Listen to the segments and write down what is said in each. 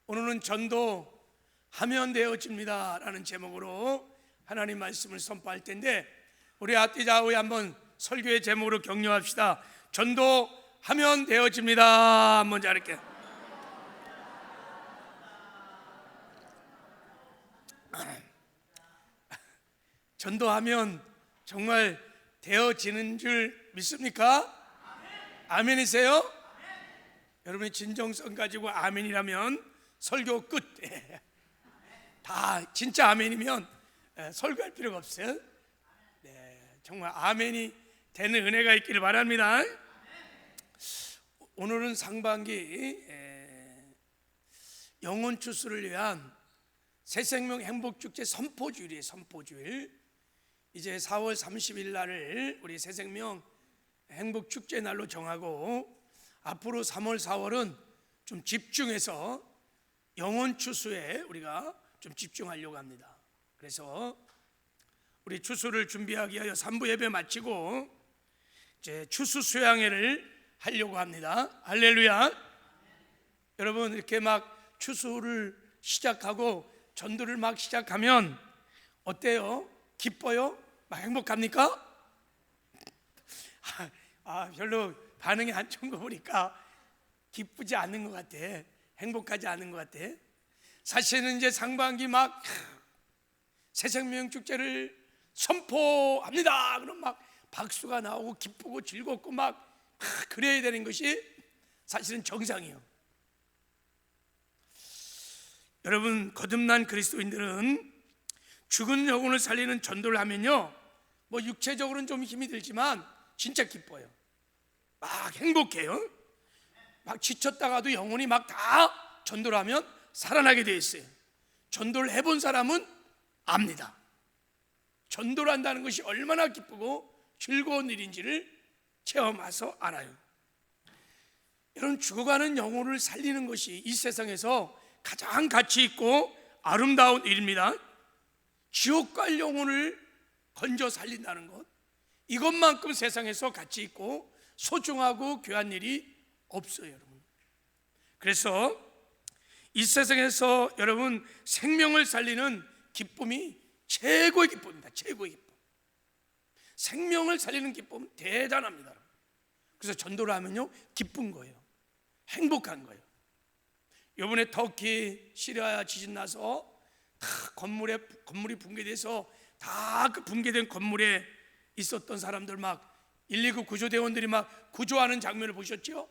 오늘은 전도하면 되어집니다 라는 제목으로 하나님 말씀을 선포할 텐데, 우리 앞뒤좌우에 한번 설교의 제목으로 격려합시다. 전도하면 되어집니다. 한번 잘할게요. 전도하면 정말 되어지는 줄 믿습니까? 아멘이세요? 여러분이 진정성 가지고 아멘이라면 설교 끝. 다 진짜 아멘이면 설교할 필요가 없어요. 네, 정말 아멘이 되는 은혜가 있기를 바랍니다. 오늘은 상반기 영혼 추수를 위한 새생명 행복축제 선포주일이에요. 선포주일. 이제 4월 30일 날을 우리 새생명 행복축제 날로 정하고, 앞으로 3월 4월은 좀 집중해서 영혼 추수에 우리가 좀 집중하려고 합니다. 그래서 우리 추수를 준비하기 위하여 3부 예배 마치고 이제 추수 수양회를 하려고 합니다. 할렐루야. 여러분, 이렇게 막 추수를 시작하고 전도를 막 시작하면 어때요? 기뻐요? 막 행복합니까? 별로 반응이 안 좋은 거 보니까 기쁘지 않은 것 같아. 행복하지 않은 것 같아. 사실은 이제 상반기 막 새생명 축제를 선포합니다. 그럼 막 박수가 나오고 기쁘고 즐겁고 막 그래야 되는 것이 사실은 정상이에요. 여러분, 거듭난 그리스도인들은 죽은 영혼을 살리는 전도를 하면요, 뭐 육체적으로는 좀 힘이 들지만 진짜 기뻐요. 막 행복해요. 막 지쳤다가도 영혼이 막 다 전도를 하면 살아나게 돼 있어요. 전도를 해본 사람은 압니다. 전도를 한다는 것이 얼마나 기쁘고 즐거운 일인지를 체험해서 알아요. 여러분, 죽어가는 영혼을 살리는 것이 이 세상에서 가장 가치 있고 아름다운 일입니다. 지옥 갈 영혼을 건져 살린다는 것, 이것만큼 세상에서 가치 있고 소중하고 귀한 일이 없어요, 여러분. 그래서 이 세상에서 여러분 생명을 살리는 기쁨이 최고의 기쁨입니다. 최고의 기쁨. 생명을 살리는 기쁨은 대단합니다. 그래서 전도를 하면요, 기쁜 거예요. 행복한 거예요. 이번에 터키 시리아 지진 나서 다 건물이 붕괴돼서 다 그 붕괴된 건물에 있었던 사람들, 막 119 구조대원들이 막 구조하는 장면을 보셨죠?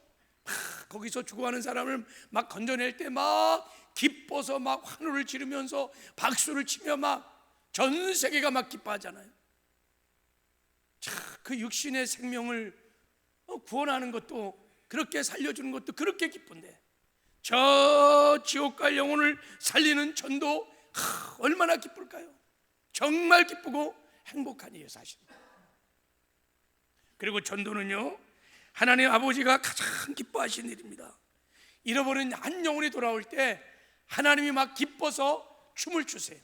거기서 죽어가는 사람을 막 건져낼 때 막 기뻐서 막 환호를 지르면서 박수를 치며 막 전 세계가 막 기뻐하잖아요. 그 육신의 생명을 구원하는 것도, 그렇게 살려주는 것도 그렇게 기쁜데, 저 지옥 갈 영혼을 살리는 전도 얼마나 기쁠까요? 정말 기쁘고 행복한 일이에요, 사실. 그리고 전도는요, 하나님 아버지가 가장 기뻐하시는 일입니다. 잃어버린 한 영혼이 돌아올 때 하나님이 막 기뻐서 춤을 추세요.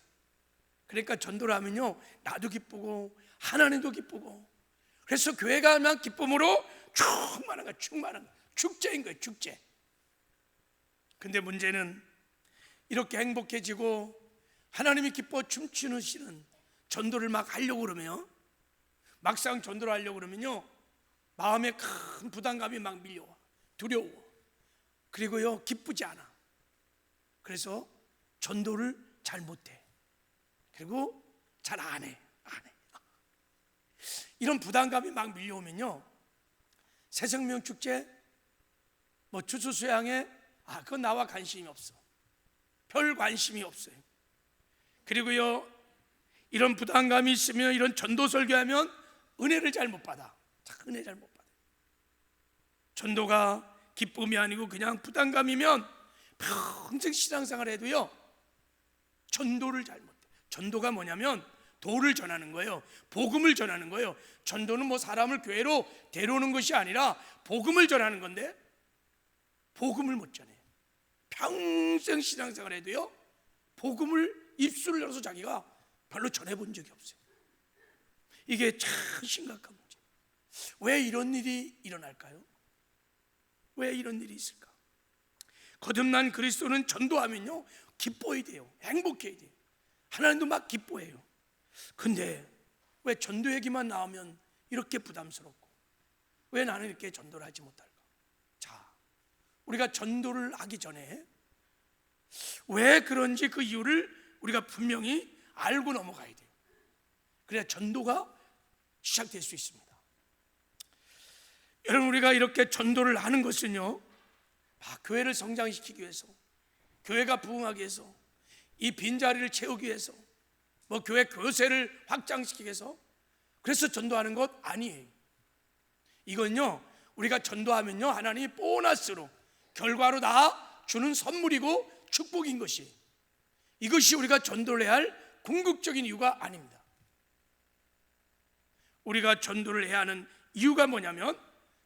그러니까 전도를 하면요, 나도 기쁘고 하나님도 기쁘고, 그래서 교회 가면 기쁨으로 충만한 거예요. 충만한 거예요. 축제인 거예요, 축제. 근데 문제는 이렇게 행복해지고 하나님이 기뻐 춤추시는 전도를 막 하려고 그러면, 막상 전도를 하려고 그러면요, 마음에 큰 부담감이 막 밀려와. 두려워. 그리고요, 기쁘지 않아. 그래서 전도를 잘 못해. 그리고 잘 안 해. 이런 부담감이 막 밀려오면요, 새생명 축제, 뭐 추수수양회, 그건 나와 관심이 없어. 별 관심이 없어요. 그리고요, 이런 부담감이 있으면 이런 전도 설교하면 은혜를 잘 못 받아. 은혜 잘 못 받아. 전도가 기쁨이 아니고 그냥 부담감이면 평생 신앙생활 해도요, 전도를 잘 못해. 전도가 뭐냐면 도를 전하는 거예요. 복음을 전하는 거예요. 전도는 뭐 사람을 교회로 데려오는 것이 아니라 복음을 전하는 건데, 복음을 못 전해. 평생 신앙생활 해도요, 복음을 입술을 열어서 자기가 별로 전해본 적이 없어요. 이게 참 심각한 문제. 왜 이런 일이 일어날까요? 왜 이런 일이 있을까? 거듭난 그리스도는 전도하면요 기뻐야 돼요. 행복해야 돼요. 하나님도 막 기뻐해요. 근데 왜 전도 얘기만 나오면 이렇게 부담스럽고 왜 나는 이렇게 전도를 하지 못할까? 자, 우리가 전도를 하기 전에 왜 그런지 그 이유를 우리가 분명히 알고 넘어가야 돼요. 그래야 전도가 시작될 수 있습니다. 여러분, 우리가 이렇게 전도를 하는 것은요 교회를 성장시키기 위해서, 교회가 부흥하기 위해서, 이 빈자리를 채우기 위해서, 교회 교세를 확장시키기 위해서 그래서 전도하는 것 아니에요. 이건요 우리가 전도하면요 하나님이 보너스로 결과로 다 주는 선물이고 축복인 것이, 이것이 우리가 전도를 해야 할 궁극적인 이유가 아닙니다. 우리가 전도를 해야 하는 이유가 뭐냐면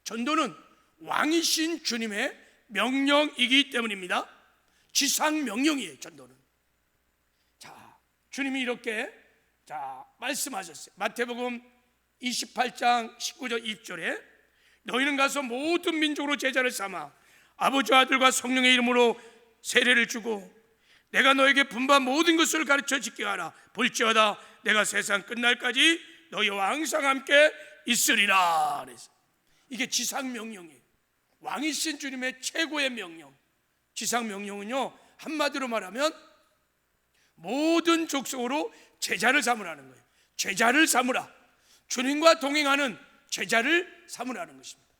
전도는 왕이신 주님의 명령이기 때문입니다. 지상 명령이에요. 전도는. 자, 주님이 이렇게 말씀하셨어요. 마태복음 28장 19절 20절에 너희는 가서 모든 민족으로 제자를 삼아 아버지와 아들과 성령의 이름으로 세례를 주고 내가 너에게 분부한 모든 것을 가르쳐 지키게 하라. 볼지어다 내가 세상 끝날까지 너희와 항상 함께 있으리라. 그래서 이게 지상 명령이에요. 왕이신 주님의 최고의 명령. 지상 명령은요 한마디로 말하면 모든 족속으로 제자를 삼으라는 거예요. 제자를 삼으라. 주님과 동행하는 제자를 삼으라는 것입니다.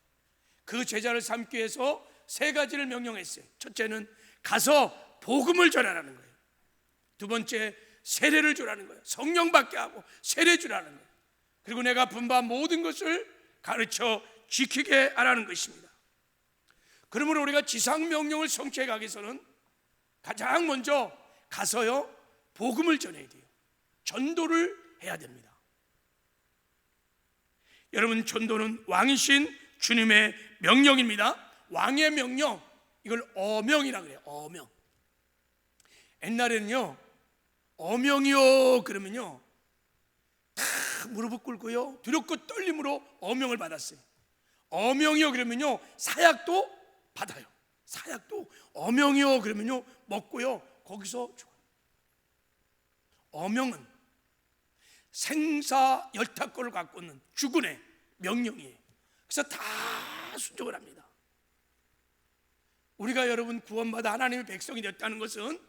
그 제자를 삼기 위해서 세 가지를 명령했어요. 첫째는 가서 복음을 전하라는 거예요. 두 번째 세례를 주라는 거예요. 성령 받게 하고 세례 주라는 거예요. 그리고 내가 분부한 모든 것을 가르쳐 지키게 하라는 것입니다. 그러므로 우리가 지상 명령을 성취해 가기 위해서는 가장 먼저 가서요 복음을 전해야 돼요. 전도를 해야 됩니다. 여러분, 전도는 왕이신 주님의 명령입니다. 왕의 명령, 이걸 어명이라 그래요. 어명. 옛날에는요 어명이요 그러면요 다 무릎을 꿇고요 두렵고 떨림으로 어명을 받았어요. 어명이요 그러면요 사약도 받아요. 사약도 어명이요 그러면요 먹고요 거기서 죽어요. 어명은 생사열탁권을 갖고 있는 주군의 명령이에요. 그래서 다 순종을 합니다. 우리가 여러분 구원받아 하나님의 백성이 됐다는 것은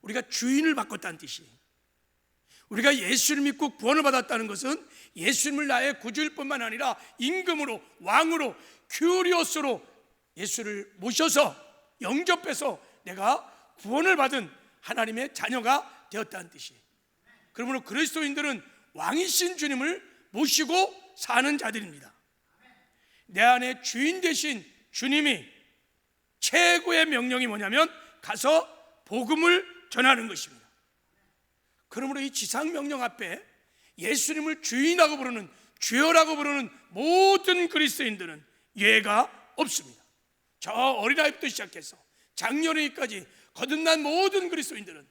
우리가 주인을 바꿨다는 뜻이에요. 우리가 예수를 믿고 구원을 받았다는 것은 예수님을 나의 구주일 뿐만 아니라 임금으로, 왕으로, 큐리오스로 예수를 모셔서 영접해서 내가 구원을 받은 하나님의 자녀가 되었다는 뜻이에요. 그러므로 그리스도인들은 왕이신 주님을 모시고 사는 자들입니다. 내 안에 주인 되신 주님이 최고의 명령이 뭐냐면 가서 복음을 전하는 것입니다. 그러므로 이 지상 명령 앞에 예수님을 주인이라고 부르는, 주여라고 부르는 모든 그리스도인들은 예가 없습니다. 저 어린아이부터 시작해서 장년이까지 거듭난 모든 그리스도인들은,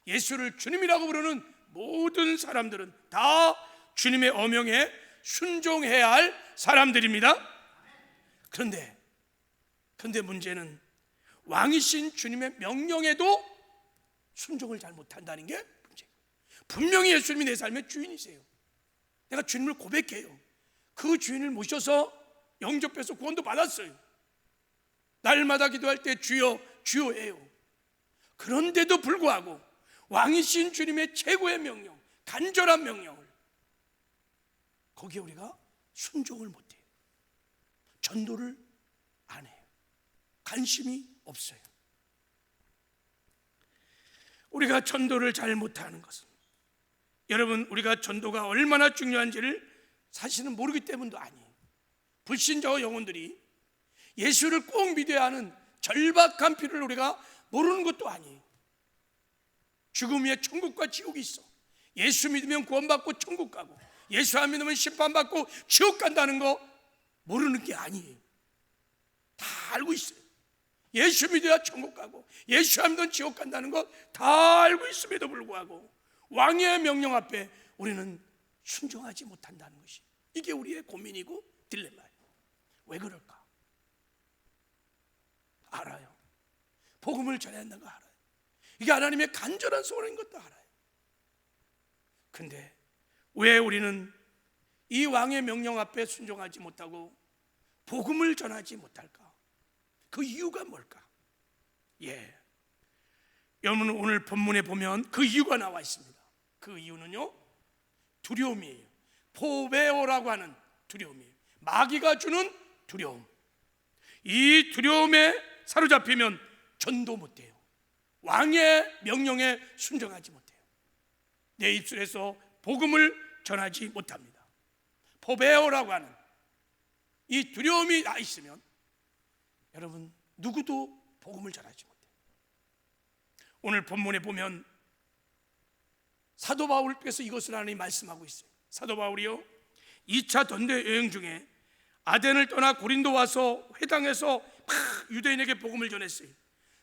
예수를 주님이라고 부르는 모든 사람들은 다 주님의 어명에 순종해야 할 사람들입니다. 그런데 문제는 왕이신 주님의 명령에도 순종을 잘 못한다는 게 문제예요. 분명히 예수님이 내 삶의 주인이세요. 내가 주님을 고백해요. 그 주인을 모셔서 영접해서 구원도 받았어요. 날마다 기도할 때 주여 주여해요. 그런데도 불구하고 왕이신 주님의 최고의 명령, 간절한 명령을 거기에 우리가 순종을 못해요. 전도를 안 해요. 관심이 없어요. 우리가 전도를 잘 못하는 것은, 여러분, 우리가 전도가 얼마나 중요한지를 사실은 모르기 때문도 아니에요. 불신자와 영혼들이 예수를 꼭 믿어야 하는 절박한 필요를 우리가 모르는 것도 아니에요. 죽음 위에 천국과 지옥이 있어. 예수 믿으면 구원받고 천국 가고, 예수 안 믿으면 심판받고 지옥 간다는 거 모르는 게 아니에요. 다 알고 있어요. 예수 믿어야 천국 가고 예수 안 믿으면 지옥 간다는 거 다 알고 있음에도 불구하고 왕의 명령 앞에 우리는 순종하지 못한다는 것이, 이게 우리의 고민이고 딜레마예요. 왜 그럴까? 알아요. 복음을 전해야 한다는 거 알아요. 이게 하나님의 간절한 소원인 것도 알아요. 근데 왜 우리는 이 왕의 명령 앞에 순종하지 못하고 복음을 전하지 못할까? 그 이유가 뭘까? 여러분, 오늘 본문에 보면 그 이유가 나와 있습니다. 그 이유는요, 두려움이에요. 포베오라고 하는 두려움이에요. 마귀가 주는 두려움. 이 두려움에 사로잡히면 전도 못해요. 왕의 명령에 순종하지 못해요. 내 입술에서 복음을 전하지 못합니다. 포베오라고 하는 이 두려움이 나 있으면 여러분, 누구도 복음을 전하지 못해요. 오늘 본문에 보면 사도 바울께서 이것을 하나님 말씀하고 있어요. 사도 바울이요, 2차 전도 여행 중에 아덴을 떠나 고린도 와서 회당에서 막 유대인에게 복음을 전했어요.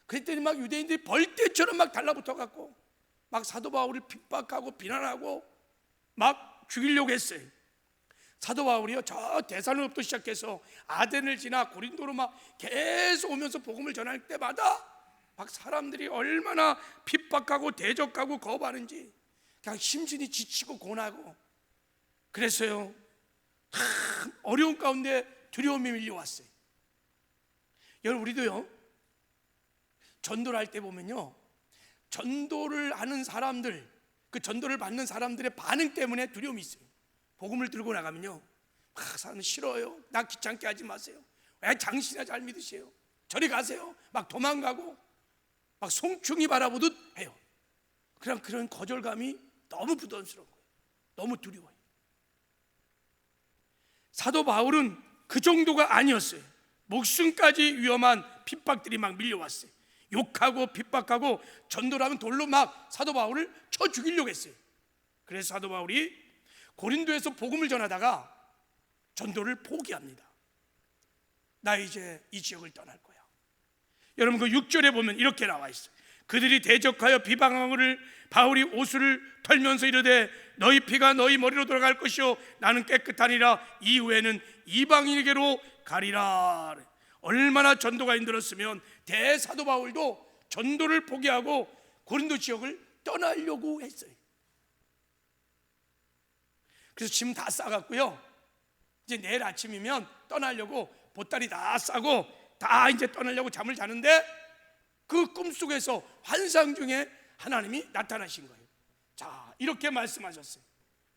그랬더니 막 유대인들이 벌떼처럼 막 달라붙어 갖고 막 사도 바울을 핍박하고 비난하고 막 죽이려고 했어요. 사도 바울이요, 저 데살로니가부터 시작해서 아덴을 지나 고린도로 막 계속 오면서 복음을 전할 때마다 막 사람들이 얼마나 핍박하고 대적하고 거부하는지 그냥 심신이 지치고 고나고 그래서요, 참 어려운 가운데 두려움이 밀려왔어요. 여러분, 우리도요, 전도를 할 때 보면요, 전도를 하는 사람들, 그 전도를 받는 사람들의 반응 때문에 두려움이 있어요. 복음을 들고 나가면요, 사람은 싫어요. 나 귀찮게 하지 마세요. 왜 당신이나 잘 믿으세요. 저리 가세요. 막 도망가고 막 송충이 바라보듯 해요. 그런 거절감이 너무 부담스러운 거예요. 너무 두려워요. 사도 바울은 그 정도가 아니었어요. 목숨까지 위험한 핍박들이 막 밀려왔어요. 욕하고 핍박하고 전도를 하면 돌로 막 사도 바울을 쳐 죽이려고 했어요. 그래서 사도 바울이 고린도에서 복음을 전하다가 전도를 포기합니다. 나 이제 이 지역을 떠날 거야. 여러분, 그 6절에 보면 이렇게 나와 있어요. 그들이 대적하여 비방하거늘 바울이 옷을 털면서 이르되 너희 피가 너희 머리로 돌아갈 것이요 나는 깨끗하니라. 이후에는 이방인에게로 가리라. 얼마나 전도가 힘들었으면 대사도 바울도 전도를 포기하고 고린도 지역을 떠나려고 했어요. 그래서 짐 다 싸갔고요, 이제 내일 아침이면 떠나려고 보따리 다 싸고 다 이제 떠나려고 잠을 자는데 그 꿈속에서 환상 중에 하나님이 나타나신 거예요. 자, 이렇게 말씀하셨어요.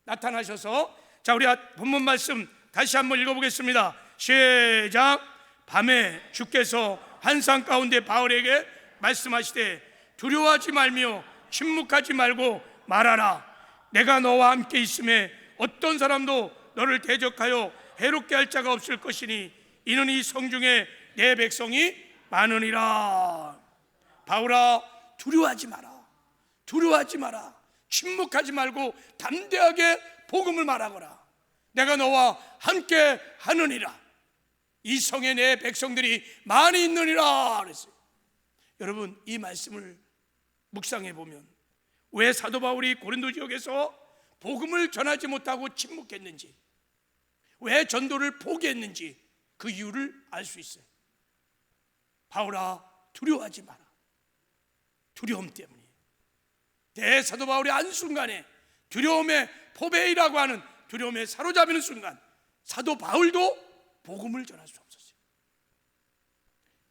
나타나셔서, 자, 우리 본문 말씀 다시 한번 읽어보겠습니다. 시작. 밤에 주께서 환상 가운데 바울에게 말씀하시되 두려워하지 말며 침묵하지 말고 말하라. 내가 너와 함께 있음에 어떤 사람도 너를 대적하여 해롭게 할 자가 없을 것이니 이는 이 성중에 내 백성이 많으니라. 바울아, 두려워하지 마라. 두려워하지 마라. 침묵하지 말고 담대하게 복음을 말하거라. 내가 너와 함께 하느니라. 이 성에 내 백성들이 많이 있느니라 그랬어요. 여러분, 이 말씀을 묵상해 보면 왜 사도 바울이 고린도 지역에서 복음을 전하지 못하고 침묵했는지, 왜 전도를 포기했는지 그 이유를 알 수 있어요. 바울아, 두려워하지 마라. 두려움 때문이에요. 대사도 바울이 한순간에 두려움의 포베이라고 하는 두려움에 사로잡히는 순간 사도 바울도 복음을 전할 수 없었어요.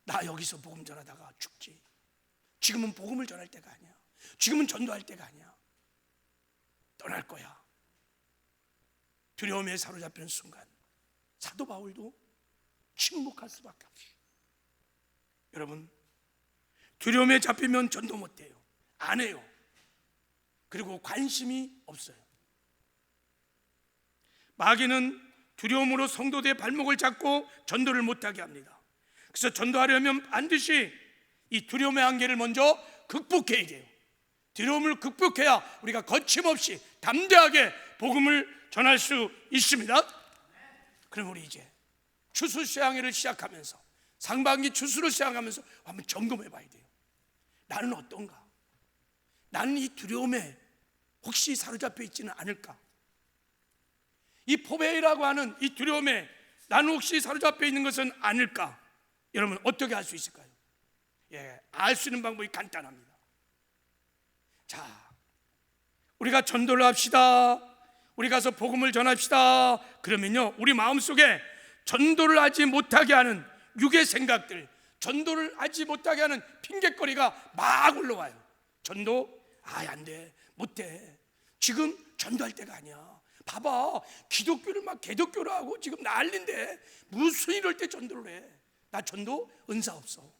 나 여기서 복음 전하다가 죽지. 지금은 복음을 전할 때가 아니야. 지금은 전도할 때가 아니야. 떠날 거야. 두려움에 사로잡히는 순간 사도 바울도 침묵할 수밖에 없어요. 여러분, 두려움에 잡히면 전도 못해요. 안 해요. 그리고 관심이 없어요. 마귀는 두려움으로 성도들의 발목을 잡고 전도를 못하게 합니다. 그래서 전도하려면 반드시 이 두려움의 한계를 먼저 극복해야 돼요. 두려움을 극복해야 우리가 거침없이 담대하게 복음을 전할 수 있습니다. 그럼 우리 이제 추수수양회를 시작하면서 상반기 추수를 시작하면서 한번 점검해 봐야 돼요. 나는 어떤가? 나는 이 두려움에 혹시 사로잡혀 있지는 않을까? 이 포베이라고 하는 이 두려움에 나는 혹시 사로잡혀 있는 것은 아닐까? 여러분, 어떻게 할 수 있을까요? 알 수 있는 방법이 간단합니다. 자, 우리가 전도를 합시다. 우리 가서 복음을 전합시다. 그러면요, 우리 마음속에 전도를 하지 못하게 하는 육의 생각들, 전도를 하지 못하게 하는 핑계거리가 막 올라와요. 전도? 안 돼, 못해. 지금 전도할 때가 아니야. 봐봐, 기독교를 막 개독교로 하고 지금 난리인데 무슨 이럴 때 전도를 해. 나 전도 은사 없어.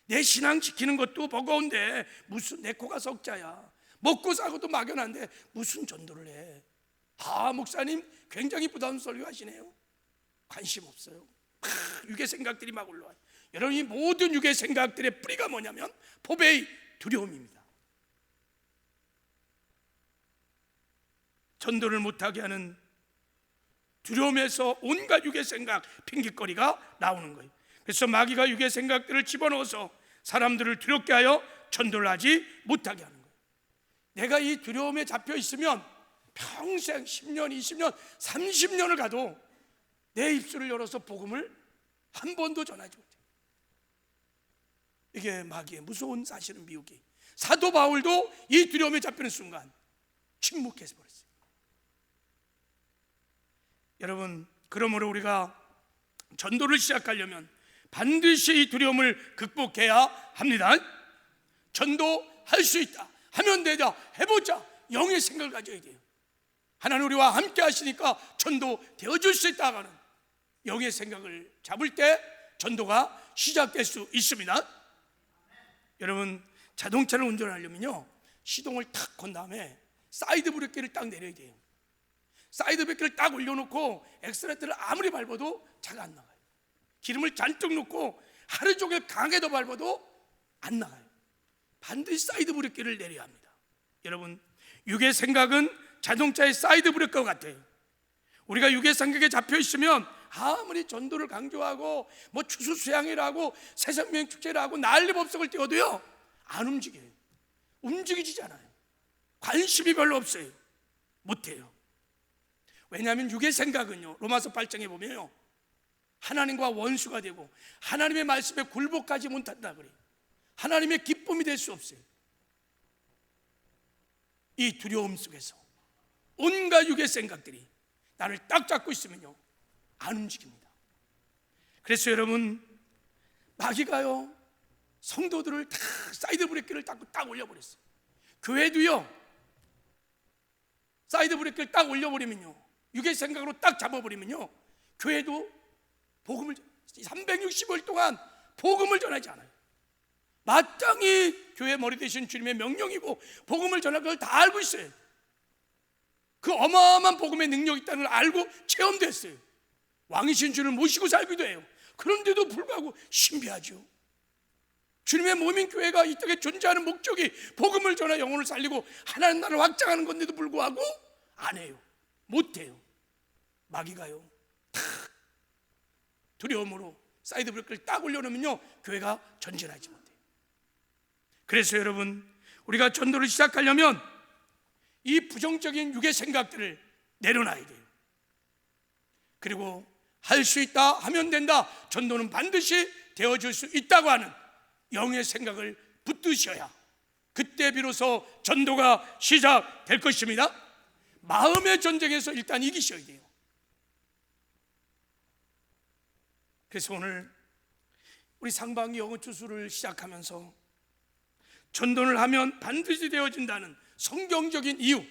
내 신앙 지키는 것도 버거운데 무슨 내 코가 석자야. 먹고 사고도 막연한데 무슨 전도를 해. 목사님 굉장히 부담스러워 하시네요. 관심 없어요. 육의 생각들이 막 올라와요. 여러분, 이 모든 육의 생각들의 뿌리가 뭐냐면 포배의 두려움입니다. 전도를 못하게 하는 두려움에서 온갖 육의 생각, 핑계거리가 나오는 거예요. 그래서 마귀가 육의 생각들을 집어넣어서 사람들을 두렵게 하여 전도를 하지 못하게 하는 거예요. 내가 이 두려움에 잡혀 있으면 평생 10년, 20년, 30년을 가도 내 입술을 열어서 복음을 한 번도 전하지 못해요. 이게 마귀의 무서운 사실은 미혹이. 사도 바울도 이 두려움에 잡히는 순간 침묵해서 버렸어요. 여러분, 그러므로 우리가 전도를 시작하려면 반드시 이 두려움을 극복해야 합니다. 전도할 수 있다, 하면 되자, 해보자, 영의 생각을 가져야 돼요. 하나님 우리와 함께 하시니까 전도 되어줄 수 있다 하는 영의 생각을 잡을 때 전도가 시작될 수 있습니다. 여러분, 자동차를 운전하려면요, 시동을 탁 건 다음에 사이드 브레이크를 딱 내려야 돼요. 사이드 브레이크를 딱 올려놓고 엑셀레이터를 아무리 밟아도 차가 안 나가요. 기름을 잔뜩 넣고 하루 종일 강하게 더 밟아도 안 나가요. 반드시 사이드 브레이크를 내려야 합니다. 여러분, 육의 생각은 자동차의 사이드 브레이크와 같아요. 우리가 육의 생각에 잡혀 있으면 아무리 전도를 강조하고 뭐 추수수양이라고 새생명 축제라고 난리법석을 띄워도요, 안 움직여요. 움직이지잖아요. 관심이 별로 없어요. 못해요. 왜냐하면 육의 생각은요, 로마서 8장에 보면요, 하나님과 원수가 되고 하나님의 말씀에 굴복하지 못한다 그래요. 하나님의 기쁨이 될 수 없어요. 이 두려움 속에서 온갖 육의 생각들이 나를 딱 잡고 있으면요, 안 움직입니다. 그래서 여러분, 마귀가요, 성도들을 다 사이드 브레이크를 딱 올려버렸어요. 교회도요, 사이드 브레이크를 딱 올려버리면요, 육의 생각으로 딱 잡아버리면요, 교회도 복음을 360일 동안 복음을 전하지 않아요. 마땅히 교회 머리 대신 주님의 명령이고 복음을 전할 걸 다 알고 있어요. 그 어마어마한 복음의 능력이 있다는 걸 알고 체험됐어요. 왕이신 주를 모시고 살기도 해요. 그런데도 불구하고 신비하죠. 주님의 몸인 교회가 이 땅에 존재하는 목적이 복음을 전하 영혼을 살리고 하나님 나라를 확장하는 건데도 불구하고 안 해요. 못해요. 마귀가요, 탁 두려움으로 사이드 브레이크를 딱 올려놓으면요, 교회가 전진하지 못해요. 그래서 여러분, 우리가 전도를 시작하려면 이 부정적인 육의 생각들을 내려놔야 돼요. 그리고 할 수 있다, 하면 된다, 전도는 반드시 되어줄 수 있다고 하는 영의 생각을 붙드셔야 그때 비로소 전도가 시작될 것입니다. 마음의 전쟁에서 일단 이기셔야 돼요. 그래서 오늘 우리 상반기 영어 주수를 시작하면서 전도를 하면 반드시 되어진다는 성경적인 이유,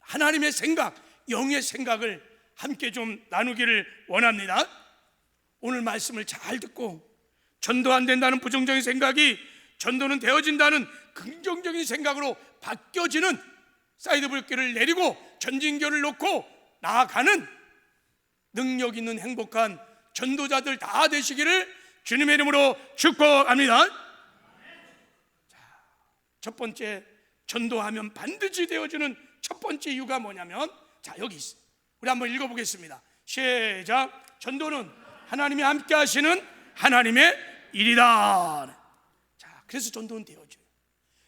하나님의 생각, 영의 생각을 함께 좀 나누기를 원합니다. 오늘 말씀을 잘 듣고 전도 안 된다는 부정적인 생각이 전도는 되어진다는 긍정적인 생각으로 바뀌어지는 사이드 브레이크를 내리고 전진결을 놓고 나아가는 능력 있는 행복한 전도자들 다 되시기를 주님의 이름으로 축복합니다. 첫 번째, 전도하면 반드시 되어지는 첫 번째 이유가 뭐냐면, 여기 있어요. 우리 한번 읽어보겠습니다. 시작. 전도는 하나님이 함께 하시는 하나님의 일이다. 그래서 전도는 되어져요.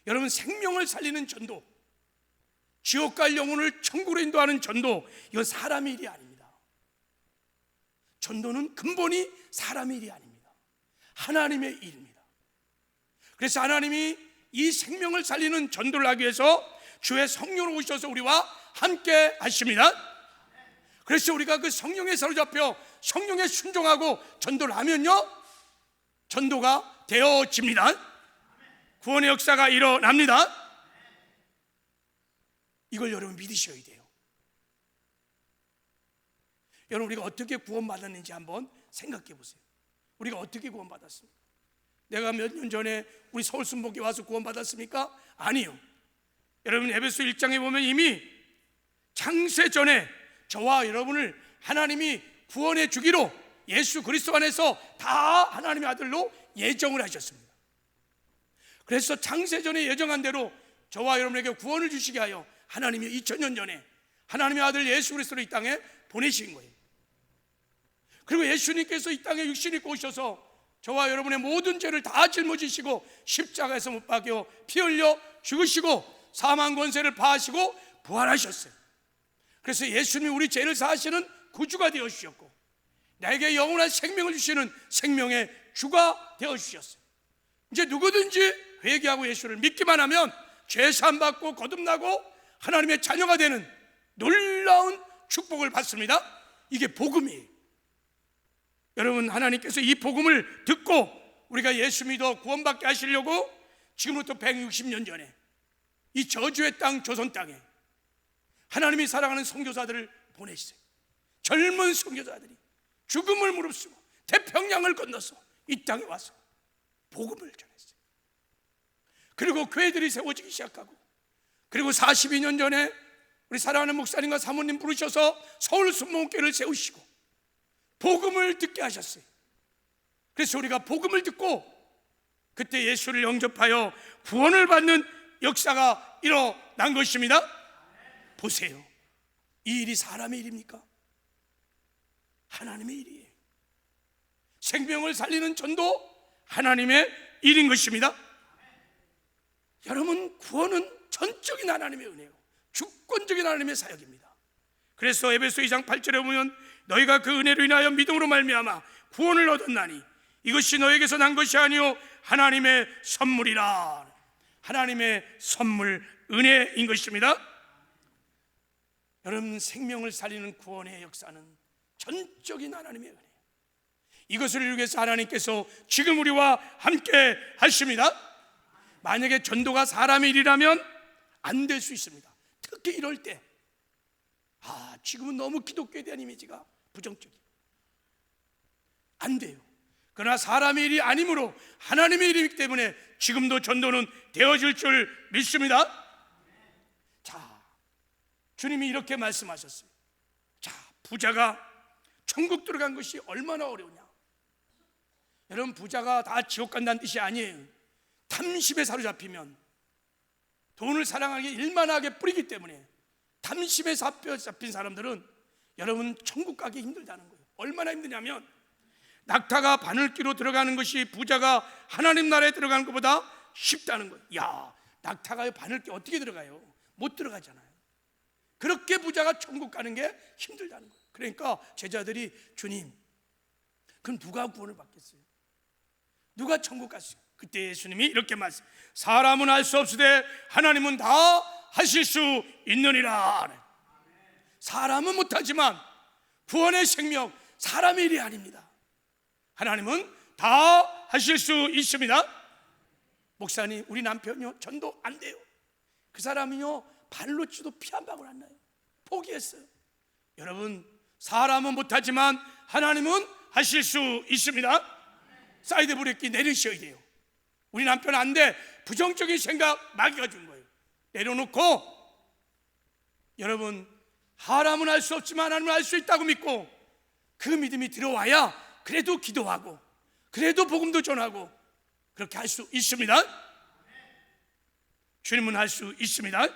여러분, 생명을 살리는 전도, 지옥 갈 영혼을 천국으로 인도하는 전도, 이건 사람의 일이 아닙니다. 전도는 근본이 사람의 일이 아닙니다. 하나님의 일입니다. 그래서 하나님이 이 생명을 살리는 전도를 하기 위해서 주의 성령으로 오셔서 우리와 함께 하십니다. 그래서 우리가 그 성령에 사로잡혀 성령에 순종하고 전도를 하면요, 전도가 되어집니다. 구원의 역사가 일어납니다. 이걸 여러분 믿으셔야 돼요. 여러분, 우리가 어떻게 구원받았는지 한번 생각해 보세요. 우리가 어떻게 구원받았습니까? 내가 몇 년 전에 우리 서울 순복에 와서 구원받았습니까? 아니요. 여러분, 에베소 1장에 보면 이미 창세 전에 저와 여러분을 하나님이 구원해 주기로 예수 그리스도 안에서 다 하나님의 아들로 예정을 하셨습니다. 그래서 창세 전에 예정한 대로 저와 여러분에게 구원을 주시게 하여 하나님이 2000년 전에 하나님의 아들 예수 그리스도를 이 땅에 보내신 거예요. 그리고 예수님께서 이 땅에 육신 입고 오셔서 저와 여러분의 모든 죄를 다 짊어지시고 십자가에서 못 박여 피 흘려 죽으시고 사망 권세를 파하시고 부활하셨어요. 그래서 예수님이 우리 죄를 사하시는 구주가 되어 주셨고 나에게 영원한 생명을 주시는 생명의 주가 되어 주셨어요. 이제 누구든지 회개하고 예수를 믿기만 하면 죄 사함 받고 거듭나고 하나님의 자녀가 되는 놀라운 축복을 받습니다. 이게 복음이에요. 여러분, 하나님께서 이 복음을 듣고 우리가 예수 믿어 구원받게 하시려고 지금부터 160년 전에 이 저주의 땅 조선 땅에 하나님이 사랑하는 선교사들을 보내셨어요. 젊은 선교사들이 죽음을 무릅쓰고 태평양을 건너서 이 땅에 와서 복음을 전했어요. 그리고 교회들이 세워지기 시작하고, 그리고 42년 전에 우리 사랑하는 목사님과 사모님 부르셔서 서울 순복음교회를 세우시고 복음을 듣게 하셨어요. 그래서 우리가 복음을 듣고 그때 예수를 영접하여 구원을 받는 역사가 일어난 것입니다. 보세요, 이 일이 사람의 일입니까? 하나님의 일이에요. 생명을 살리는 전도 하나님의 일인 것입니다. 여러분, 구원은 전적인 하나님의 은혜요, 주권적인 하나님의 사역입니다. 그래서 에베소 2장 8절에 보면 너희가 그 은혜로 인하여 믿음으로 말미암아 구원을 얻었나니 이것이 너에게서 난 것이 아니요 하나님의 선물이라. 하나님의 선물, 은혜인 것입니다. 여러분, 생명을 살리는 구원의 역사는 전적인 하나님의 은혜예요. 이것을 이루기 위해서 하나님께서 지금 우리와 함께 하십니다. 만약에 전도가 사람의 일이라면 안 될 수 있습니다. 특히 이럴 때 지금은 너무 기독교에 대한 이미지가 부정적이에요. 안 돼요. 그러나 사람의 일이 아니므로 하나님의 일이기 때문에 지금도 전도는 되어질 줄 믿습니다. 자, 주님이 이렇게 말씀하셨어요. 자, 부자가 천국 들어간 것이 얼마나 어려우냐. 여러분, 부자가 다 지옥 간다는 뜻이 아니에요. 탐심에 사로잡히면 돈을 사랑하게 일만하게 뿌리기 때문에 탐심에 잡힌 사람들은 여러분 천국 가기 힘들다는 거예요. 얼마나 힘드냐면 낙타가 바늘귀로 들어가는 것이 부자가 하나님 나라에 들어가는 것보다 쉽다는 거예요. 야, 낙타가 바늘귀 어떻게 들어가요? 못 들어가잖아요. 그렇게 부자가 천국 가는 게 힘들다는 거예요. 그러니까 제자들이 주님, 그럼 누가 구원을 받겠어요? 누가 천국 갔어요? 그때 예수님이 이렇게 말씀, 사람은 할 수 없으되 하나님은 다 하실 수 있느니라. 사람은 못하지만 구원의 생명, 사람의 일이 아닙니다. 하나님은 다 하실 수 있습니다. 목사님, 우리 남편이요 전도 안 돼요. 그 사람이요 발로 치도 피 한 방울 안 나요. 포기했어요. 여러분, 사람은 못하지만 하나님은 하실 수 있습니다. 사이드 브레이크 내리셔야 돼요. 우리 남편 안 돼, 부정적인 생각 마귀가 준 거예요. 내려놓고 여러분, 사람은 할 수 없지만 하나님은 할 수 있다고 믿고 그 믿음이 들어와야 그래도 기도하고 그래도 복음도 전하고 그렇게 할 수 있습니다. 주님은 할 수 있습니다.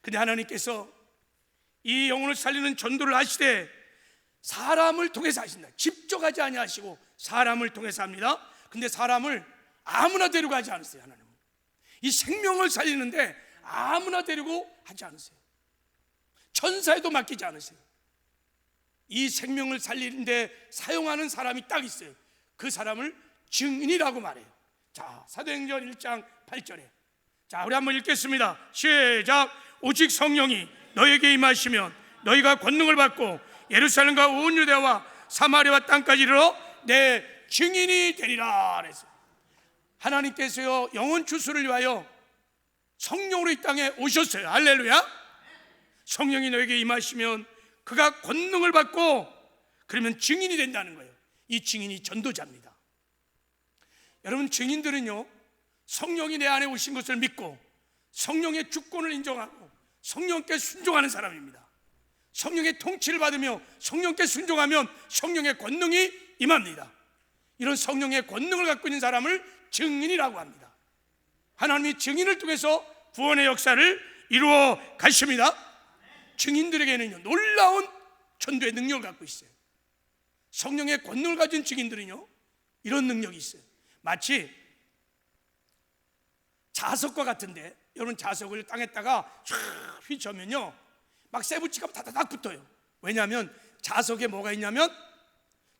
근데 하나님께서 이 영혼을 살리는 전도를 하시되 사람을 통해서 하신다. 직접 하지 아니하시고 사람을 통해서 합니다. 근데 사람을 아무나 데리고 하지 않으세요. 하나님은 이 생명을 살리는데 아무나 데리고 하지 않으세요. 천사에도 맡기지 않으세요. 이 생명을 살리는데 사용하는 사람이 딱 있어요. 그 사람을 증인이라고 말해요. 자, 사도행전 1장 8절에 자, 우리 한번 읽겠습니다. 시작. 오직 성령이 너에게 임하시면 너희가 권능을 받고 예루살렘과 온 유대와 사마리아와 땅까지 이르러 내 증인이 되리라 그랬어요. 하나님께서요, 영혼 추수를 위하여 성령으로 이 땅에 오셨어요. 할렐루야. 성령이 너에게 임하시면 그가 권능을 받고 그러면 증인이 된다는 거예요. 이 증인이 전도자입니다. 여러분, 증인들은요, 성령이 내 안에 오신 것을 믿고 성령의 주권을 인정하고 성령께 순종하는 사람입니다. 성령의 통치를 받으며 성령께 순종하면 성령의 권능이 임합니다. 이런 성령의 권능을 갖고 있는 사람을 증인이라고 합니다. 하나님이 증인을 통해서 구원의 역사를 이루어 가십니다. 증인들에게는요, 놀라운 전도의 능력을 갖고 있어요. 성령의 권능을 가진 증인들은요, 이런 능력이 있어요. 마치 자석과 같은데, 여러분, 자석을 땅에다가 쫙 휘저으면요, 막 세부치가 다다닥 붙어요. 왜냐하면 자석에 뭐가 있냐면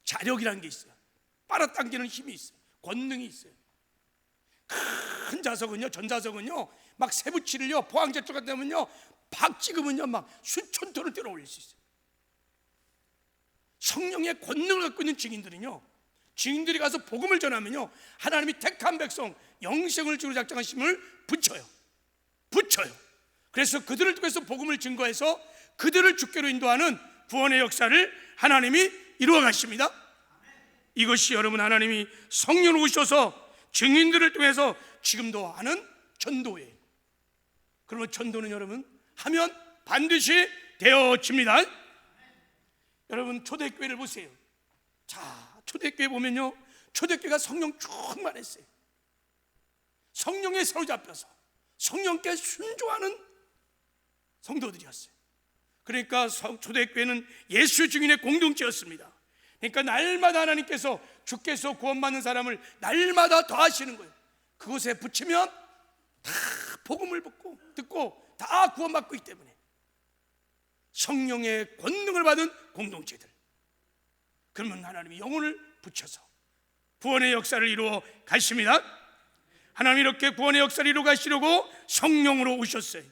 자력이라는 게 있어요. 빨아당기는 힘이 있어요. 권능이 있어요. 큰 자석은요, 전자석은요, 막 세부치를요, 포항제 쪽 같은 데면요, 팍 찍으면요, 막 수천 톤을 들어 올릴 수 있어요. 성령의 권능을 갖고 있는 증인들은요, 증인들이 가서 복음을 전하면요, 하나님이 택한 백성 영생을 주로 작정하심을 붙여요. 그래서 그들을 통해서 복음을 증거해서 그들을 주께로 인도하는 구원의 역사를 하나님이 이루어 가십니다. 이것이 여러분, 하나님이 성령을 오셔서 증인들을 통해서 지금도 하는 전도예요. 그러면 전도는 여러분, 하면 반드시 되어집니다. 여러분, 초대교회를 보세요. 자, 초대교회 보면요, 초대교회가 성령 충만했어요. 성령에 사로잡혀서 성령께 순종하는 성도들이었어요. 그러니까 초대교회는 예수 증인의 공동체였습니다. 그러니까 날마다 하나님께서, 주께서 구원받는 사람을 날마다 더하시는 거예요. 그곳에 붙이면 다 복음을 듣고 다 구원받고 있기 때문에 성령의 권능을 받은 공동체들. 그러면 하나님이 영혼을 붙여서 구원의 역사를 이루어 가십니다. 하나님이 이렇게 구원의 역사를 이루어 가시려고 성령으로 오셨어요.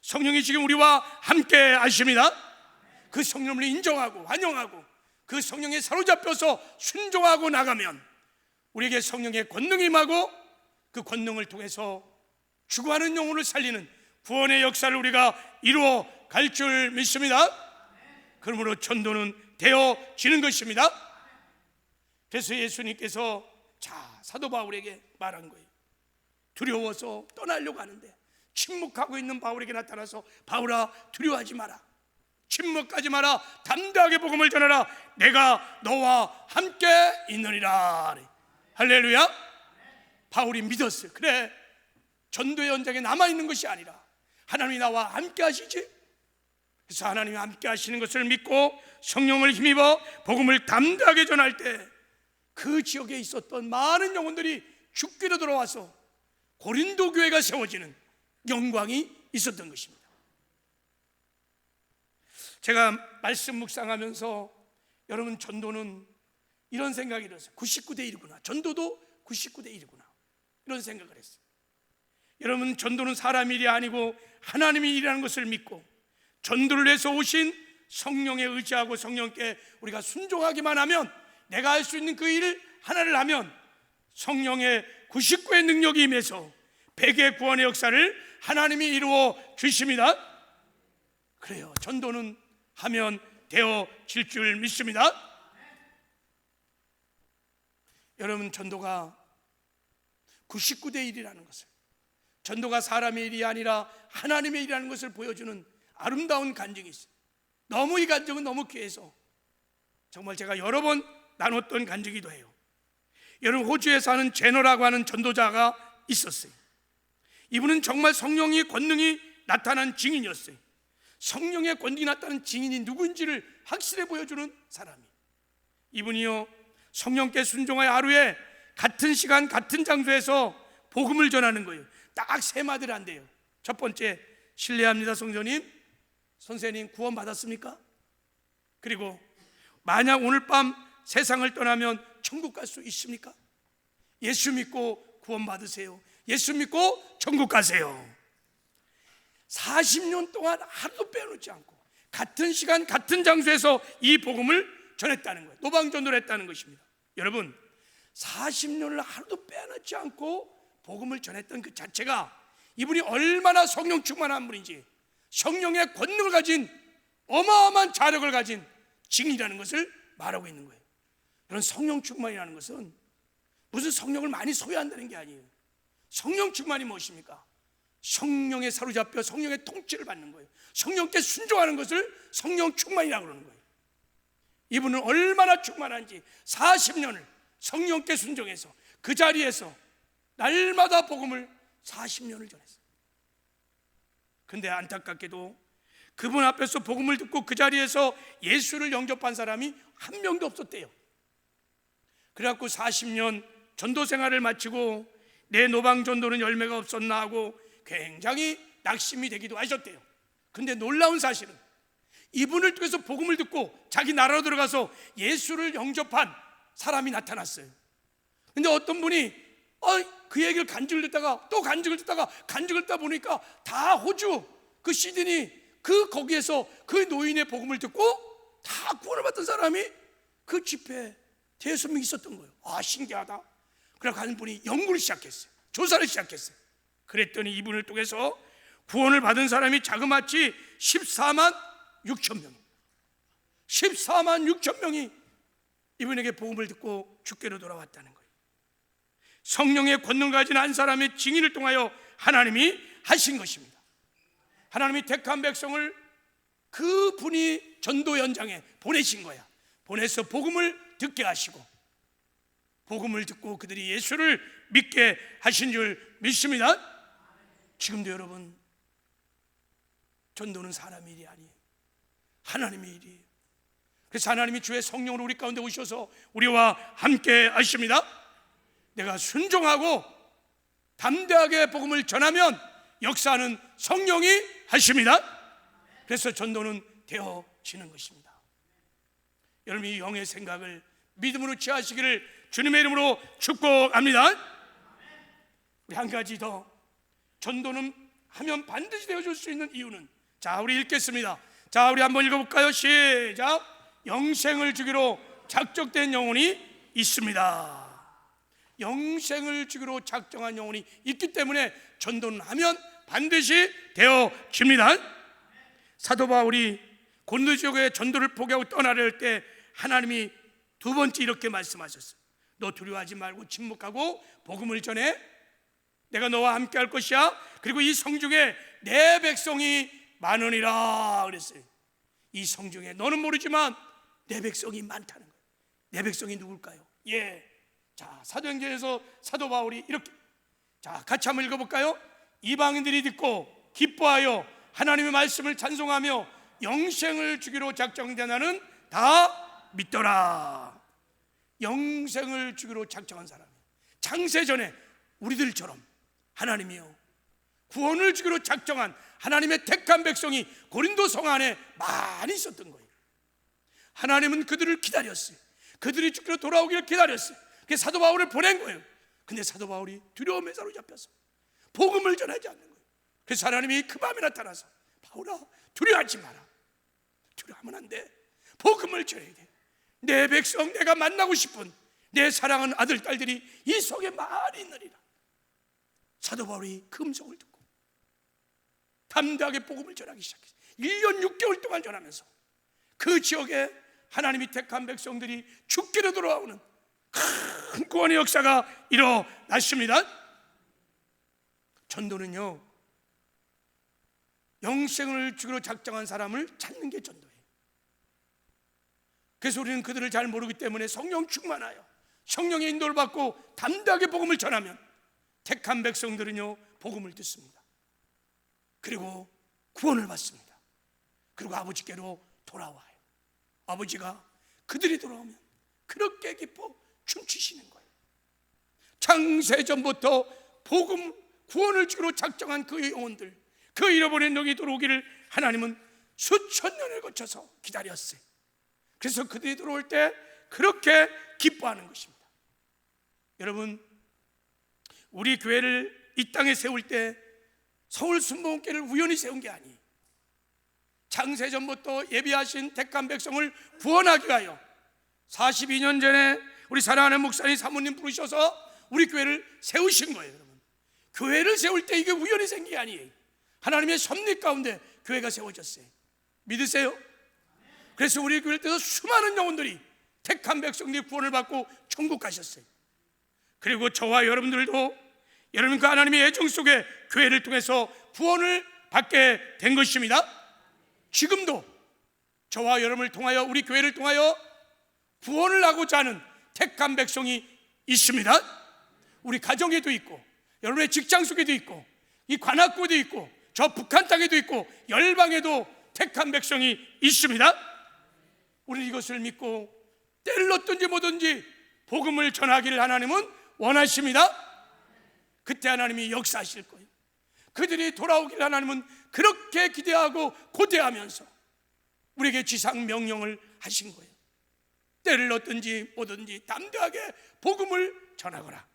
성령이 지금 우리와 함께 하십니다. 그 성령을 인정하고 환영하고 그 성령에 사로잡혀서 순종하고 나가면 우리에게 성령의 권능이 임하고 그 권능을 통해서 죽어가는 영혼을 살리는 구원의 역사를 우리가 이루어 갈 줄 믿습니다. 그러므로 전도는 되어지는 것입니다. 그래서 예수님께서 사도 바울에게 말한 거예요. 두려워서 떠나려고 하는데 침묵하고 있는 바울에게 나타나서, 바울아, 두려워하지 마라, 침묵하지 마라, 담대하게 복음을 전하라, 내가 너와 함께 있느니라. 할렐루야. 바울이 믿었어요. 그래, 전도의 현장에 남아있는 것이 아니라 하나님이 나와 함께 하시지. 그래서 하나님이 함께 하시는 것을 믿고 성령을 힘입어 복음을 담대하게 전할 때 그 지역에 있었던 많은 영혼들이 죽기로 돌아와서 고린도 교회가 세워지는 영광이 있었던 것입니다. 제가 말씀 묵상하면서 여러분, 전도는 이런 생각이 들었어요. 99대 1이구나. 전도도 99대 1이구나. 이런 생각을 했어요. 여러분, 전도는 사람 일이 아니고 하나님의 일이라는 것을 믿고 전도를 위해서 오신 성령에 의지하고 성령께 우리가 순종하기만 하면, 내가 할 수 있는 그 일 하나를 하면 성령의 99의 능력이 임해서 100의 구원의 역사를 하나님이 이루어 주십니다. 그래요, 전도는 하면 되어질 줄 믿습니다. 여러분, 전도가 99대 1이라는 것을, 전도가 사람의 일이 아니라 하나님의 일이라는 것을 보여주는 아름다운 간증이 있어요. 너무 이 간증은 너무 귀해서 정말 제가 여러 번 나눴던 간증이기도 해요. 여러분, 호주에 사는 제너라고 하는 전도자가 있었어요. 이분은 정말 성령의 권능이 나타난 증인이었어요. 성령의 권능이 나타난 증인이 누구인지를 확실히 보여주는 사람이, 이분이요, 성령께 순종하여 하루에 같은 시간 같은 장소에서 복음을 전하는 거예요. 딱 3마디를 한대요. 첫 번째, 실례합니다 성도님, 선생님 구원 받았습니까? 그리고 만약 오늘 밤 세상을 떠나면 천국 갈 수 있습니까? 예수 믿고 구원 받으세요. 예수 믿고 천국 가세요. 40년 동안 하루도 빼놓지 않고 같은 시간 같은 장소에서 이 복음을 전했다는 거예요. 노방전도를 했다는 것입니다. 여러분, 40년을 하루도 빼놓지 않고 복음을 전했던 그 자체가 이분이 얼마나 성령 충만한 분인지, 성령의 권능을 가진 어마어마한 자력을 가진 증인이라는 것을 말하고 있는 거예요. 그런 성령 충만이라는 것은 무슨 성령을 많이 소유한다는 게 아니에요. 성령 충만이 무엇입니까? 성령에 사로잡혀 성령의 통치를 받는 거예요. 성령께 순종하는 것을 성령 충만이라고 그러는 거예요. 이분은 얼마나 충만한지 40년을 성령께 순종해서 그 자리에서 날마다 복음을 40년을 전했어요. 근데 안타깝게도 그분 앞에서 복음을 듣고 그 자리에서 예수를 영접한 사람이 한 명도 없었대요. 그래갖고 40년 전도 생활을 마치고 내 노방 전도는 열매가 없었나 하고 굉장히 낙심이 되기도 하셨대요. 근데 놀라운 사실은 이분을 통해서 복음을 듣고 자기 나라로 들어가서 예수를 영접한 사람이 나타났어요. 근데 어떤 분이 그 얘기를 간증을 듣다가 또 간증을 듣다 보니까 다 호주 그 시드니 거기에서 그 노인의 복음을 듣고 다 구원을 받던 사람이 그 집회에 대여섯 명 있었던 거예요. 신기하다. 그래서 한 분이 연구를 시작했어요. 조사를 시작했어요. 그랬더니 이분을 통해서 구원을 받은 사람이 자그마치 14만 6천 명. 14만 6천 명이 이분에게 복음을 듣고 주께로 돌아왔다는 거예요. 성령의 권능을 가진 한 사람의 증인을 통하여 하나님이 하신 것입니다. 하나님이 택한 백성을 그분이 전도 현장에 보내신 거야. 보내서 복음을 듣게 하시고 복음을 듣고 그들이 예수를 믿게 하신 줄 믿습니다. 지금도 여러분, 전도는 사람의 일이 아니에요. 하나님의 일이에요. 그래서 하나님이 주의 성령으로 우리 가운데 오셔서 우리와 함께 하십니다. 내가 순종하고 담대하게 복음을 전하면 역사는 성령이 하십니다. 그래서 전도는 되어지는 것입니다. 여러분, 이 영의 생각을 믿음으로 취하시기를 주님의 이름으로 축복합니다. 우리 한 가지 더, 전도는 하면 반드시 되어줄 수 있는 이유는, 자, 우리 읽겠습니다. 자, 우리 한번 읽어볼까요? 시작. 영생을 주기로 작정된 영혼이 있습니다. 영생을 주기로 작정한 영혼이 있기 때문에 전도는 하면 반드시 되어집니다. 사도 바울이 고린도 지역에 전도를 포기하고 떠나려 할 때 하나님이 두 번째 이렇게 말씀하셨어요. 너 두려워하지 말고 침묵하고 복음을 전해. 내가 너와 함께 할 것이야. 그리고 이 성중에 내 백성이 많으니라 그랬어요. 이 성중에 너는 모르지만 내 백성이 많다는 거예요. 내 백성이 누굴까요? 자, 사도행전에서 사도 바울이 이렇게, 자, 같이 한번 읽어볼까요? 이방인들이 듣고 기뻐하여 하나님의 말씀을 찬송하며 영생을 주기로 작정된 나는 다 믿더라. 영생을 주기로 작정한 사람이, 창세전에 우리들처럼 하나님이요 구원을 주기로 작정한 하나님의 택한 백성이 고린도 성 안에 많이 있었던 거예요. 하나님은 그들을 기다렸어요. 그들이 주기로 돌아오기를 기다렸어요. 그래서 사도 바울을 보낸 거예요. 근데 사도 바울이 두려움에 사로잡혀서 복음을 전하지 않는 거예요. 그래서 하나님이 그 밤에 나타나서, 바울아, 두려워하지 마라. 두려워하면 안 돼. 복음을 전해야 돼. 내 백성, 내가 만나고 싶은 내 사랑하는 아들, 딸들이 이 속에 많이 있느니라. 사도 바울이 그 음성을 듣고 담대하게 복음을 전하기 시작했어요. 1년 6개월 동안 전하면서 그 지역에 하나님이 택한 백성들이 죽기로 돌아오는 큰 구원의 역사가 일어났습니다. 전도는요, 영생을 주기로 작정한 사람을 찾는 게 전도예요. 그래서 우리는 그들을 잘 모르기 때문에 성령 충만하여 성령의 인도를 받고 담대하게 복음을 전하면 택한 백성들은요 복음을 듣습니다. 그리고 구원을 받습니다. 그리고 아버지께로 돌아와요. 아버지가 그들이 돌아오면 그렇게 기뻐 춤추시는 거예요. 창세전부터 복음 구원을 주기로 작정한 그 영혼들, 그 잃어버린 영이 돌아오기를 하나님은 수천 년을 거쳐서 기다렸어요. 그래서 그들이 들어올 때 그렇게 기뻐하는 것입니다. 여러분, 우리 교회를 이 땅에 세울 때 서울 순복음교회를 우연히 세운 게 아니에요. 창세전부터 예비하신 택한 백성을 구원하기 위하여 42년 전에 우리 사랑하는 목사님 사모님 부르셔서 우리 교회를 세우신 거예요. 여러분, 교회를 세울 때 이게 우연히 생긴 게 아니에요. 하나님의 섭리 가운데 교회가 세워졌어요. 믿으세요? 그래서 우리 교회 때도 수많은 영혼들이 택한 백성들이 구원을 받고 천국 가셨어요. 그리고 저와 여러분들도 여러분 그 하나님의 애정 속에 교회를 통해서 구원을 받게 된 것입니다. 지금도 저와 여러분을 통하여 우리 교회를 통하여 구원을 하고자 하는 택한 백성이 있습니다. 우리 가정에도 있고 여러분의 직장 속에도 있고 이 관악구에도 있고 저 북한 땅에도 있고 열방에도 택한 백성이 있습니다. 우리는 이것을 믿고 때를 얻든지 뭐든지 복음을 전하기를 하나님은 원하십니다. 그때 하나님이 역사하실 거예요. 그들이 돌아오기를 하나님은 그렇게 기대하고 고대하면서 우리에게 지상 명령을 하신 거예요. 때를 얻든지 뭐든지 담대하게 복음을 전하거라.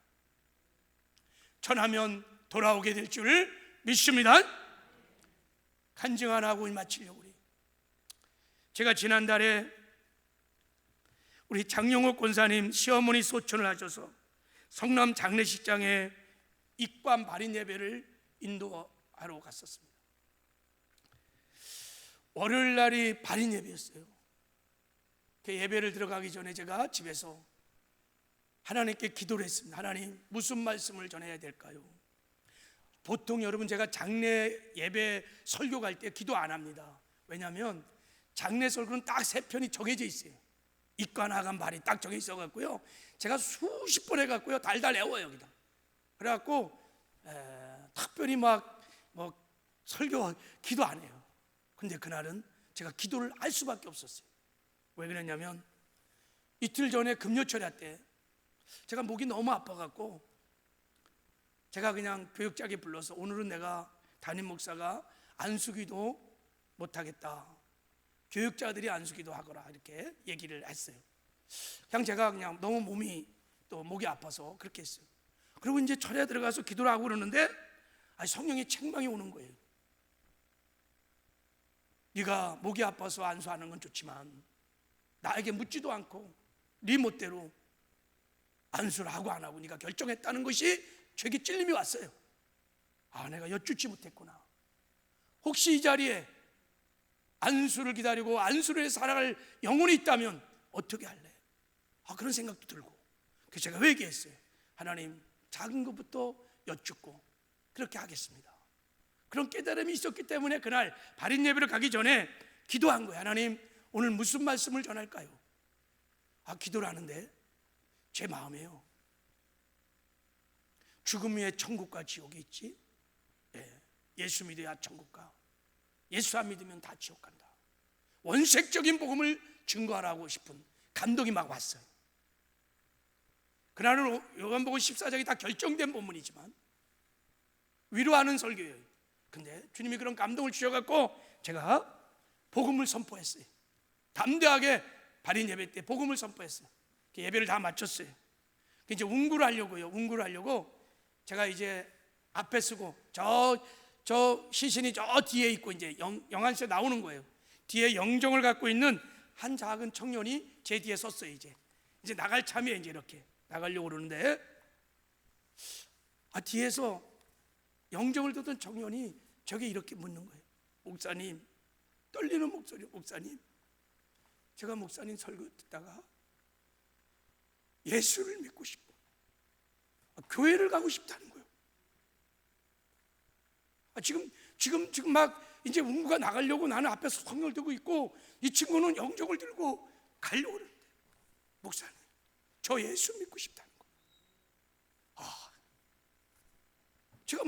전하면 돌아오게 될 줄 믿습니다. 간증 하나 하고 마치려고 그래요. 제가 지난달에 우리 장영옥 권사님 시어머니 소천을 하셔서 성남 장례식장에 입관 발인 예배를 인도하러 갔었습니다. 월요일 날이 발인 예배였어요. 그 예배를 들어가기 전에 제가 집에서 하나님께 기도를 했습니다. 하나님, 무슨 말씀을 전해야 될까요? 보통 여러분 제가 장례 예배 설교 갈 때 기도 안 합니다. 왜냐하면 장례 설교는 딱 세 편이 정해져 있어요. 입관 하간 발이 딱 정해 있어 갖고요. 제가 수십 번 해갖고요 달달 외워요 여기다. 그래갖고 특별히 뭐 설교 기도 안 해요. 근데 그날은 제가 기도를 할 수밖에 없었어요. 왜 그랬냐면 이틀 전에 금요철야 때 제가 목이 너무 아파갖고 제가 그냥 교육자에게 불러서 오늘은 내가 담임 목사가 안수기도 못하겠다. 교육자들이 안수기도 하거라 이렇게 얘기를 했어요. 그냥 제가 그냥 너무 몸이 또 목이 아파서 그렇게 했어요. 그리고 이제 철에 들어가서 기도를 하고 그러는데 성령의 책망이 오는 거예요. 네가 목이 아파서 안수하는 건 좋지만 나에게 묻지도 않고 네 멋대로 안수를 하고 안 하고 네가 결정했다는 것이 저에게 찔림이 왔어요. 내가 여쭙지 못했구나. 혹시 이 자리에 안수를 기다리고 안수를 살아갈 영혼이 있다면 어떻게 할래? 그런 생각도 들고 그래서 제가 회개했어요. 하나님, 작은 것부터 여쭙고 그렇게 하겠습니다. 그런 깨달음이 있었기 때문에 그날 발인 예배를 가기 전에 기도한 거예요. 하나님, 오늘 무슨 말씀을 전할까요? 기도를 하는데 제 마음에요, 죽음 위에 천국과 지옥이 있지. 예수 믿어야 천국가, 예수 안 믿으면 다 지옥 간다. 원색적인 복음을 증거하라고 싶은 감동이 막 왔어요. 그날은 요한복음 14장이 다 결정된 본문이지만 위로하는 설교예요. 근데 주님이 그런 감동을 주셔갖고 제가 복음을 선포했어요. 담대하게 발인 예배 때 복음을 선포했어요. 예배를 다 마쳤어요. 이제 운구를 하려고요. 운구를 하려고 제가 이제 앞에 쓰고 저 시신이 저 뒤에 있고 이제 영안실에 나오는 거예요. 뒤에 영정을 갖고 있는 한 작은 청년이 제 뒤에 섰어요. 이제 나갈 참이에요. 이제 이렇게 나가려고 그러는데 뒤에서 영정을 듣던 청년이 저게 이렇게 묻는 거예요. 목사님, 떨리는 목소리, 목사님, 제가 목사님 설교 듣다가 예수를 믿고 싶어. 교회를 가고 싶다는 거예요. 지금 막 이제 운구가 나가려고 나는 앞에서 성령을 들고 있고 이 친구는 영정을 들고 가려고 그러는데 목사님, 저 예수 믿고 싶다는 거예요. 제가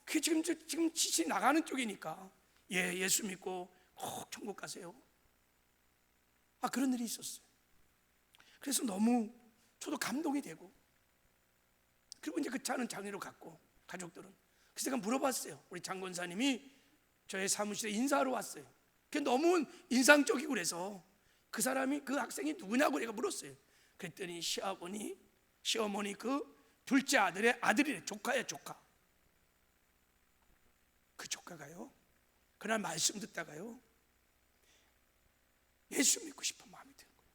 그게 지금 지시 나가는 쪽이니까 예수 믿고 꼭 천국 가세요. 그런 일이 있었어요. 그래서 너무 저도 감동이 되고 그리고 이제 그 차는 장례로 갔고 가족들은 그래서 제가 물어봤어요. 우리 장 권사님이 저의 사무실에 인사하러 왔어요. 그게 너무 인상적이고 그래서 그 학생이 누구냐고 내가 물었어요. 그랬더니 시어머니 그 둘째 아들의 아들이래. 조카야, 조카. 그 조카가요, 그날 말씀 듣다가요 예수 믿고 싶은 마음이 드는 거예요.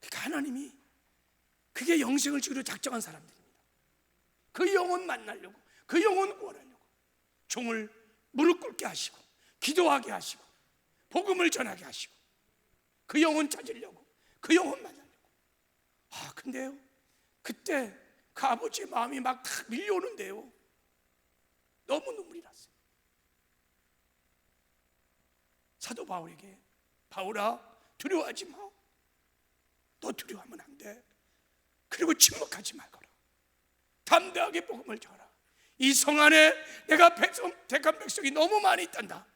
그러니까 하나님이 그게 영생을 주기로 작정한 사람들입니다. 그 영혼 만나려고, 그 영혼 구원하려고 종을 무릎 꿇게 하시고 기도하게 하시고 복음을 전하게 하시고 그 영혼 찾으려고, 그 영혼 만나려고. 근데요, 그때 그 아버지의 마음이 막 다 밀려오는데요, 너무 눈물이 났어요. 사도 바울에게, 바울아, 두려워하지 마. 너 두려워하면 안 돼. 그리고 침묵하지 말거라. 담대하게 복음을 전하라. 이 성 안에 내가 택한 백성이 너무 많이 있단다.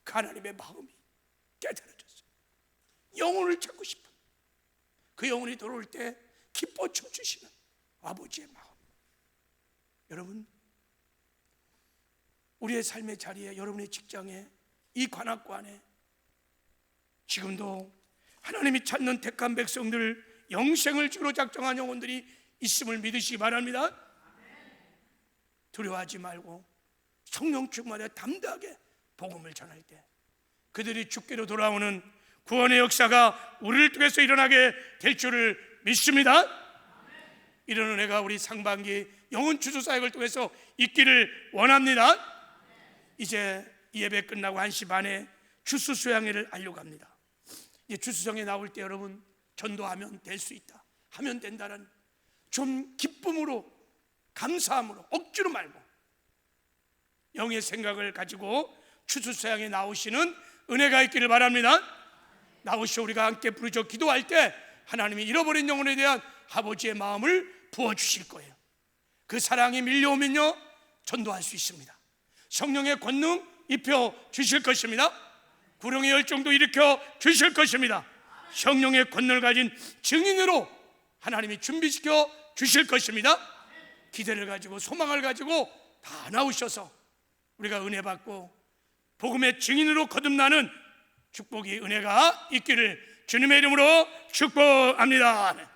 그 하나님의 마음이 깨달아졌어요. 영혼을 찾고 싶은, 그 영혼이 돌아올 때 기뻐 춤추시는 아버지의 마음. 여러분, 우리의 삶의 자리에, 여러분의 직장에, 이 관악구 안에 지금도 하나님이 찾는 택한 백성들, 영생을 주로 작정한 영혼들이 있음을 믿으시기 바랍니다. 두려워하지 말고 성령 충만에 담대하게 복음을 전할 때 그들이 주께로 돌아오는 구원의 역사가 우리를 통해서 일어나게 될 줄을 믿습니다. 이런 은혜가 우리 상반기 영혼 추수 사역을 통해서 있기를 원합니다. 이제 예배 끝나고 1시 반에 추수 수양회를 하려고 합니다. 이제 추수성에 나올 때 여러분, 전도하면 될 수 있다, 하면 된다는 좀 기쁨으로, 감사함으로, 억지로 말고 영의 생각을 가지고 추수수양에 나오시는 은혜가 있기를 바랍니다. 나오시오. 우리가 함께 부르짖어 기도할 때 하나님이 잃어버린 영혼에 대한 아버지의 마음을 부어주실 거예요. 그 사랑이 밀려오면요, 전도할 수 있습니다. 성령의 권능 입혀 주실 것입니다. 구령의 열정도 일으켜 주실 것입니다. 성령의 권능을 가진 증인으로 하나님이 준비시켜 주실 것입니다. 기대를 가지고, 소망을 가지고 다 나오셔서 우리가 은혜 받고 복음의 증인으로 거듭나는 축복이, 은혜가 있기를 주님의 이름으로 축복합니다.